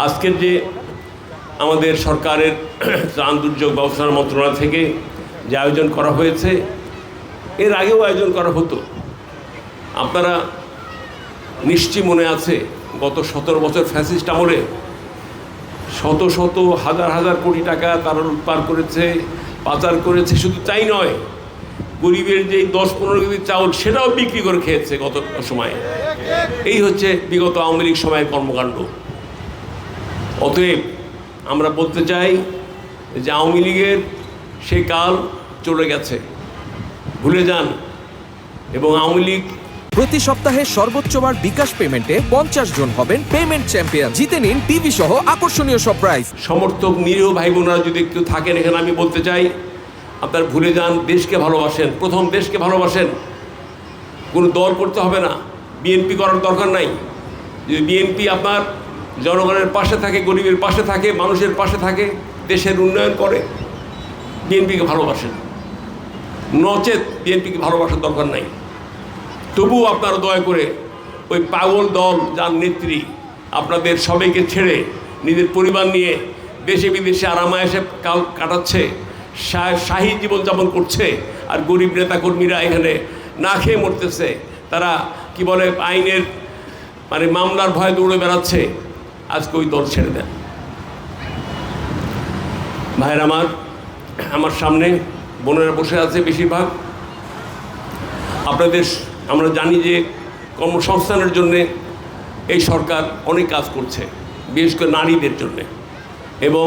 আজকের যে আমাদের সরকারের ত্রাণ দুর্যোগ ব্যবস্থাপনা মন্ত্রণালয় থেকে যে আয়োজন করা হয়েছে, এর আগেও আয়োজন করা হতো। আপনারা নিশ্চয়ই মনে আছে গত 17 বছর ফ্যাসিস্ট আমলে শত শত হাজার হাজার কোটি টাকা তারা লুটপাট করেছে, পাচার করেছে। শুধু তাই নয়, গরিবের যেই 10-15 কেজি চাউল সেটাও বিক্রি করে খেয়েছে গত সময়ে। এই হচ্ছে বিগত আওয়ামী লীগ সময়ের কর্মকাণ্ড। অতএব আমরা বলতে চাই যে আওয়ামী লীগের সে কাল চলে গেছে, ভুলে যান। এবং আওয়ামী লীগ প্রতি সপ্তাহে সর্বোচ্চবার বিকাশ পেমেন্টে 50 জন হবেন পেমেন্ট চ্যাম্পিয়ন। জিতে নিন টিভি সহ আকর্ষণীয় সব প্রাইজ। সমর্থক নিরীহ ভাই বোনেরা যদি একটু থাকেন এখানে, আমি বলতে চাই আপনার ভুলে যান, দেশকে ভালোবাসেন। প্রথম দেশকে ভালোবাসেন, কোনো দল করতে হবে না, বিএনপি করার দরকার নাই। যদি বিএনপি আপনার জনগণের পাশে থাকে, গরিবের পাশে থাকে, মানুষের পাশে থাকে, দেশের উন্নয়ন করে, বিএনপিকে ভালোবাসেন। নচেত বিএনপিকে ভালোবাসার দরকার নাই। তবুও আপনারা দয়া করে ওই পাগল দল যার নেত্রী আপনাদের সবাইকে ছেড়ে নিজের পরিবার নিয়ে দেশে বিদেশে আরামায়েশে কাল কাটাচ্ছে, শাহী জীবনযাপন করছে, আর গরিব নেতাকর্মীরা এখানে না খেয়ে মরতেছে। তারা কি বলে আইনের মামলার ভয়ে দৌড়ে বেড়াচ্ছে। আজকে ওই দল ছেড়ে দেন। ভাইয়ের আমার সামনে বোনেরা বসে আছে বেশিরভাগ। আপনাদের আমরা জানি যে কর্মসংস্থানের জন্যে এই সরকার অনেক কাজ করছে, বিশেষ করে নারীদের জন্যে। এবং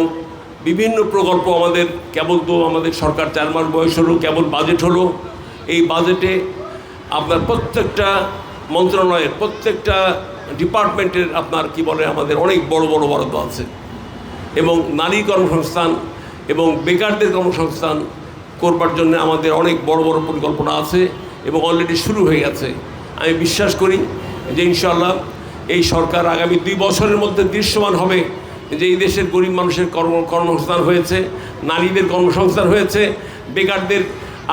বিভিন্ন প্রকল্প আমাদের কেবল তো আমাদের সরকার 4 মাস বয়স হলো, কেবল বাজেট হলো। এই বাজেটে আপনার প্রত্যেকটা মন্ত্রণালয়ের প্রত্যেকটা ডিপার্টমেন্টের আপনার কি বলে আমাদের অনেক বড় বড় বরাদ্দ আছে। এবং নারী কর্মসংস্থান এবং বেকারদের কর্মসংস্থান করবার জন্য আমাদের অনেক বড় বড় পরিকল্পনা আছে এবং অলরেডি শুরু হয়ে গেছে। আমি বিশ্বাস করি যে ইনশাআল্লাহ এই সরকার আগামী 2 বছরের মধ্যে দৃশ্যমান হবে যে এই দেশের গরিব মানুষের কর্মসংস্থান হয়েছে, নারীদের কর্মসংস্থান হয়েছে, বেকারদের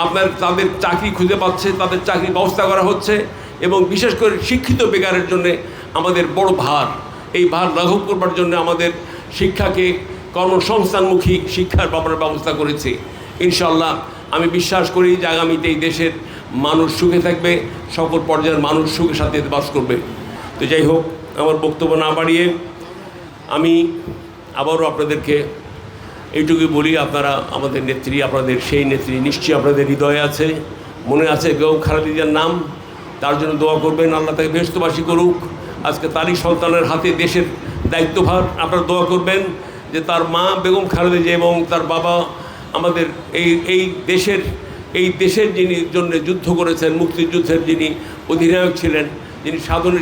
আপনার তাদের চাকরি খুঁজে পাচ্ছে, তাদের চাকরি ব্যবস্থা করা হচ্ছে। এবং বিশেষ করে শিক্ষিত বেকারের জন্য আমাদের বড় ভার, এই ভার লাঘব করবার জন্য আমাদের শিক্ষাকে কর্মসংস্থানমুখী শিক্ষার ব্যবস্থা করেছি। ইনশাআল্লাহ আমি বিশ্বাস করি যে আগামীতে এই দেশের মানুষ সুখে থাকবে, সকল পর্যায়ের মানুষ সুখে সাথে বাস করবে। তো যাই হোক, আমার বক্তব্য না বাড়িয়ে আমি আবারও আপনাদেরকে এইটুকুই বলি, আপনারা আমাদের নেত্রী, আপনাদের সেই নেত্রী নিশ্চয়ই আপনাদের হৃদয়ে আছে, মনে আছে বেগম খালেদা জিয়ার নাম। তার জন্য দোয়া করবেন, আল্লাহ তাকে বেহেশতবাসী করুক। আজকে তারই সন্তানের হাতে দেশের দায়িত্বভার, আপনারা দোয়া করবেন যে তার মা বেগম খালেদা জিয়া এবং তার বাবা আমাদের এই দেশের যিনি জন্য যুদ্ধ করেছেন, মুক্তিযুদ্ধের যিনি অধিনায়ক ছিলেন, যিনি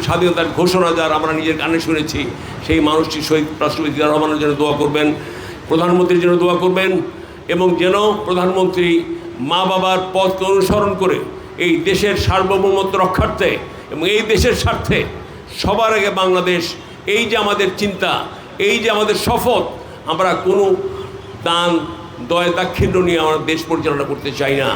স্বাধীনতার ঘোষণা যার আমরা নিজের গানে শুনেছি, সেই মানুষটি শহীদ রাষ্ট্রপতি জিয়াউর রহমানের জন্য দোয়া করবেন, প্রধানমন্ত্রীর জন্য দোয়া করবেন। এবং যেন প্রধানমন্ত্রী মা বাবার পথকে অনুসরণ করে এই দেশের সার্বভৌমত্ব রক্ষার্থে এবং এই দেশের স্বার্থে সবার আগে বাংলাদেশ, এই যে আমাদের চিন্তা, এই যে আমাদের শপথ, আমরা কোনো দান দয়া দাক্ষিণ্য নিয়ে আমরা দেশ পরিচালনা করতে চাই না।